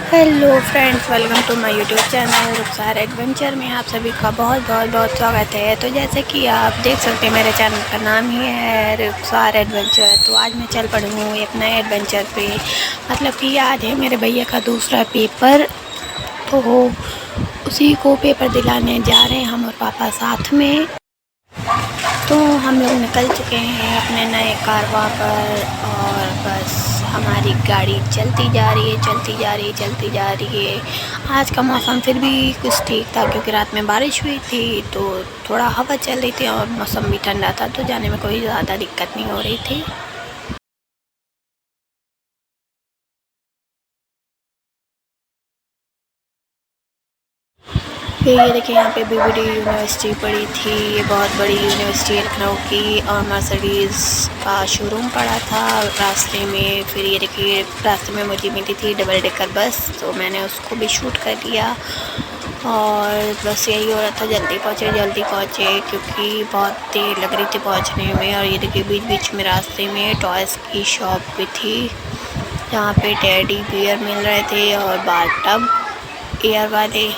Hello friends, welcome to my YouTube channel Rukhsar adventure में आप सभी का बहुत बहुत बहुत स्वागत है। तो जैसे कि आप देख सकते हैं मेरे चैनल का नाम ही है रुखसार एडवेंचर। तो आज मैं चल पड़ी हूँ एक नए एडवेंचर पे। मतलब कि आज है मेरे भैया का दूसरा पेपर, तो उसी को पेपर दिलाने जा रहे हैं हम और पापा साथ में। तो हम लोग निकल चुके हैं अपने नए कारवां पर और बस हमारी गाड़ी चलती जा रही है, चलती जा रही है, चलती जा रही है। आज का मौसम फिर भी कुछ ठीक था क्योंकि रात में बारिश हुई थी, तो थोड़ा हवा चल रही थी और मौसम भी ठंडा था, तो जाने में कोई ज़्यादा दिक्कत नहीं हो रही थी। फिर ये देखिए यहाँ पे बीबीडी यूनिवर्सिटी पड़ी थी। ये बहुत बड़ी यूनिवर्सिटी है लखनऊ की, और मर्सिडीज़ का शोरूम पड़ा था रास्ते में। फिर ये देखिए रास्ते में मुझे मिली थी डबल डेकर बस, तो मैंने उसको भी शूट कर लिया। और बस यही हो रहा था, जल्दी पहुँचे क्योंकि बहुत देर लग रही थी पहुँचने में। और ये देखिए बीच बीच में रास्ते में टॉयज़ की शॉप भी थी, जहाँ पे टेडी बियर मिल रहे थे और बाथटब एयर वाले।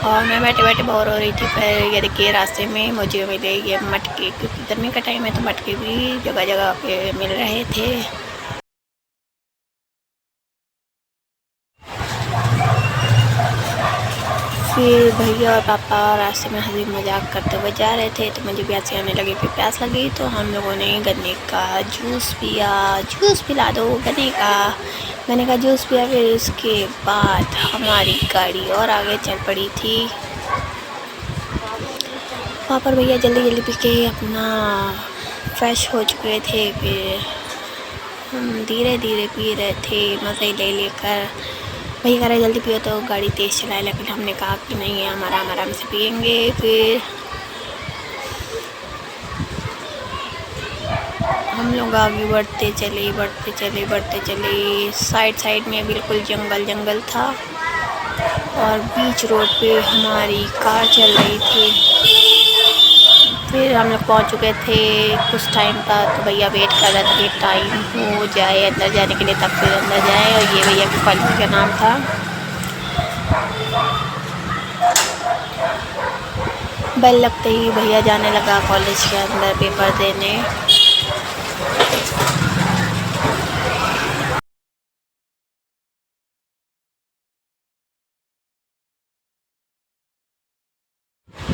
और मैं बैठे बैठे बोर हो रही थी। फिर ये देखिए रास्ते में मुझे मिले ये मटके, क्योंकि गर्मी का टाइम है तो मटके भी जगह जगह पे मिल रहे थे। फिर भैया और पापा रास्ते में हंसी मजाक करते हुए जा रहे थे, तो मुझे प्यास आने लगी। फिर प्यास लगी तो हम लोगों ने गन्ने का जूस पिया। जूस पिला दो गन्ने का जूस पिया। फिर उसके बाद हमारी गाड़ी और आगे चल पड़ी थी। वहाँ पर भैया जल्दी जल्दी पी के अपना फ्रेश हो चुके थे। फिर हम धीरे धीरे पी रहे थे मज़े ले लेकर। भैया कह रहे जल्दी पियो तो गाड़ी तेज़ चलाए, लेकिन हमने कहा कि नहीं है, हम आराम आराम से पियेंगे। फिर हम लोग आगे बढ़ते चले। साइड साइड में बिल्कुल जंगल जंगल था, और बीच रोड पे हमारी कार चल रही थी। फिर हम लोग पहुँच चुके थे कुछ टाइम का, तो भैया वेट कर रहे थे कि टाइम हो जाए अंदर जाने के लिए, तब फिर अंदर जाए। और ये भैया के कॉलेज का नाम था। बेल लगते ही भैया जाने लगा कॉलेज के अंदर पेपर देने।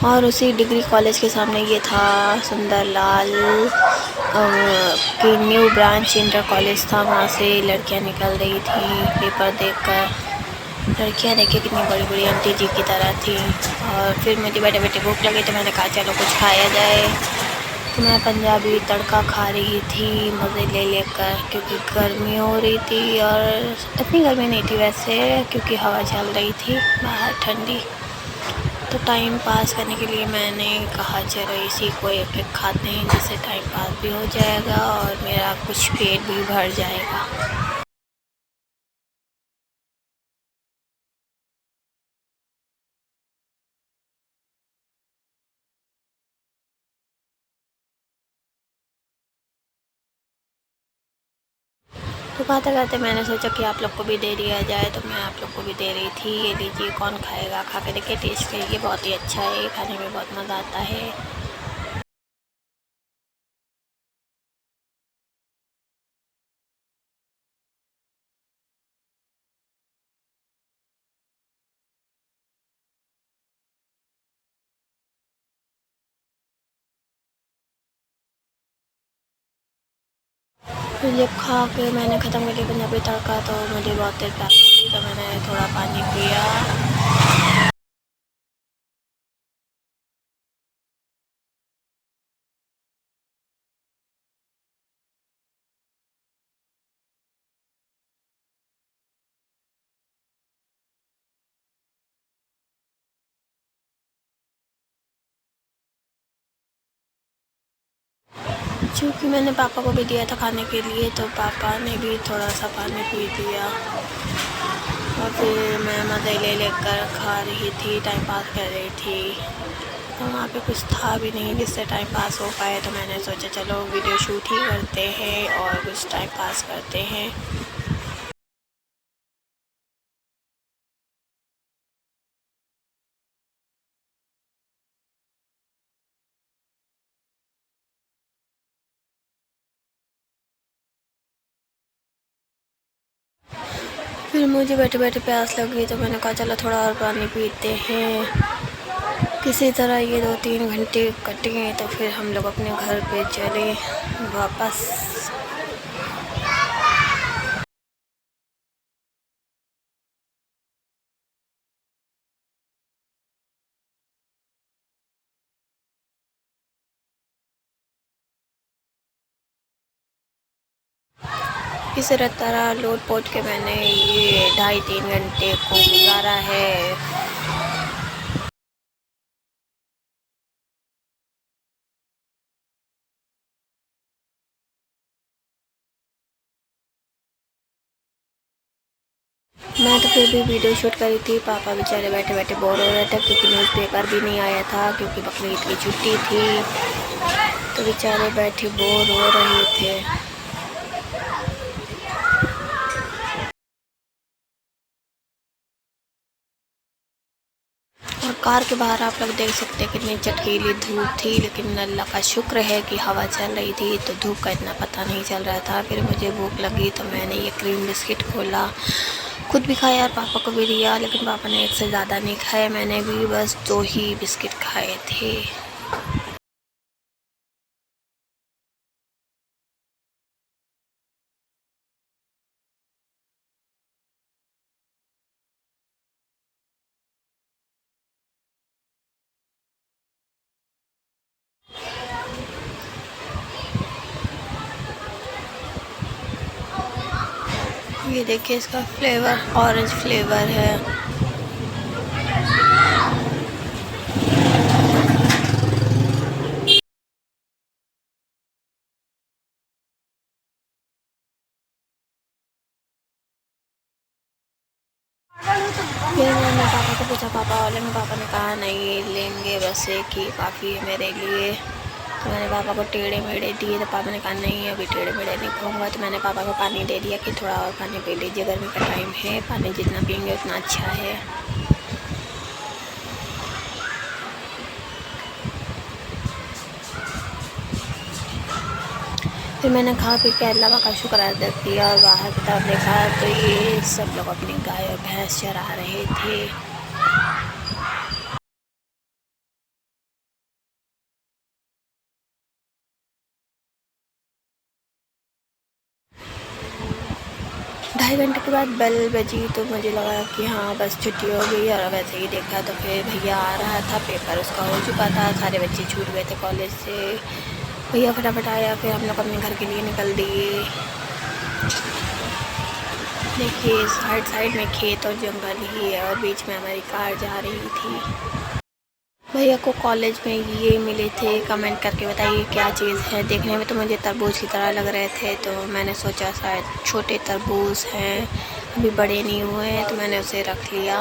और उसी डिग्री कॉलेज के सामने ये था सुंदरलाल की न्यू ब्रांच इंटर कॉलेज था। वहाँ से लड़कियाँ निकल रही थी पेपर देखकर। लड़कियाँ देखिए कितनी बड़ी बड़ी आंटी जी की तरह थी। और फिर मुझे बैठे बैठे भूख लगी, तो मैंने कहा चलो कुछ खाया जाए। तो मैं पंजाबी तड़का खा रही थी मज़े ले लेकर, क्योंकि गर्मी हो रही थी। और इतनी गर्मी नहीं थी वैसे, क्योंकि हवा चल रही थी बाहर ठंडी। तो टाइम पास करने के लिए मैंने कहा चलो इसी को एक एक खाते हैं, जिससे टाइम पास भी हो जाएगा और मेरा कुछ पेट भी भर जाएगा। तो खाते खाते मैंने सोचा कि आप लोग को भी दे दिया जाए, तो मैं आप लोग को भी दे रही थी। ये लीजिए, कौन खाएगा, खा के देखिए, टेस्ट करिए, बहुत ही अच्छा है, खाने में बहुत मज़ा आता है। फिर जब खा के मैंने ख़त्म कर लिया पंजाबी तड़का, तो मुझे बहुत देर प्यास लगी, तो मैंने थोड़ा पानी पिया। चूँकि मैंने पापा को भी दिया था खाने के लिए, तो पापा ने भी थोड़ा सा पानी पी लिया। और फिर मैं मज़े ले लेकर खा रही थी, टाइम पास कर रही थी। तो वहाँ पे कुछ था भी नहीं जिससे टाइम पास हो पाए, तो मैंने सोचा चलो वीडियो शूट ही करते हैं और कुछ टाइम पास करते हैं। फिर मुझे बैठे बैठे प्यास लग गई तो मैंने कहा चलो थोड़ा और पानी पीते हैं। किसी तरह ये 2-3 घंटे कटे तो फिर हम लोग अपने घर पे चले वापस। इस तरह लोट पोट के मैंने ये 2.5-3 घंटे को गुजारा है। मैं तो फिर भी वीडियो शूट करी थी। पापा बेचारे बैठे बैठे बोर हो रहे थे क्योंकि न्यूज़पेपर भी नहीं आया था, क्योंकि बकरीद की छुट्टी थी तो बेचारे बैठे बोर हो रहे थे। और कार के बाहर आप लोग देख सकते हैं कितनी चटकीली धूप थी, लेकिन अल्लाह का शुक्र है कि हवा चल रही थी तो धूप का इतना पता नहीं चल रहा था। फिर मुझे भूख लगी तो मैंने ये क्रीम बिस्किट खोला, खुद भी खाया और पापा को भी दिया, लेकिन पापा ने एक से ज़्यादा नहीं खाया, मैंने भी बस 2 ही बिस्किट खाए थे। ये देखिए इसका फ्लेवर ऑरेंज फ्लेवर है। फिर मैंने पापा को पूछा पापा वाले में, पापा ने कहा नहीं लेंगे, बस एक ही काफ़ी है मेरे लिए। तो मैंने पापा को टेढ़े मेढ़े दिए तो पापा ने कहा नहीं अभी टेढ़े मेढ़े नहीं खाऊंगा। तो मैंने पापा को पानी दे दिया कि थोड़ा और पानी पी लीजिए, गर्मी का टाइम है, पानी जितना पियेंगे उतना अच्छा है। फिर मैंने खा पी के अल्लाह का शुक्र अदा किया और बाहर की तरफ देखा तो ये सब लोग अपनी गाय और भैंस चरा रहे थे। 2.5 घंटे के बाद बेल बजी तो मुझे लगा कि हाँ बस छुट्टी हो गई। और वैसे ही देखा तो फिर भैया आ रहा था, पेपर उसका हो चुका था, सारे बच्चे छूट गए थे कॉलेज से। भैया फटाफट आया, फिर हम लोग अपने घर के लिए निकल दिए। देखिए साइड में खेत और जंगल ही है और बीच में हमारी कार जा रही थी। भैया को कॉलेज में ये मिले थे, कमेंट करके बताइए क्या चीज़ है। देखने में तो मुझे तरबूज की तरह लग रहे थे तो मैंने सोचा शायद छोटे तरबूज हैं, अभी बड़े नहीं हुए हैं, तो मैंने उसे रख लिया।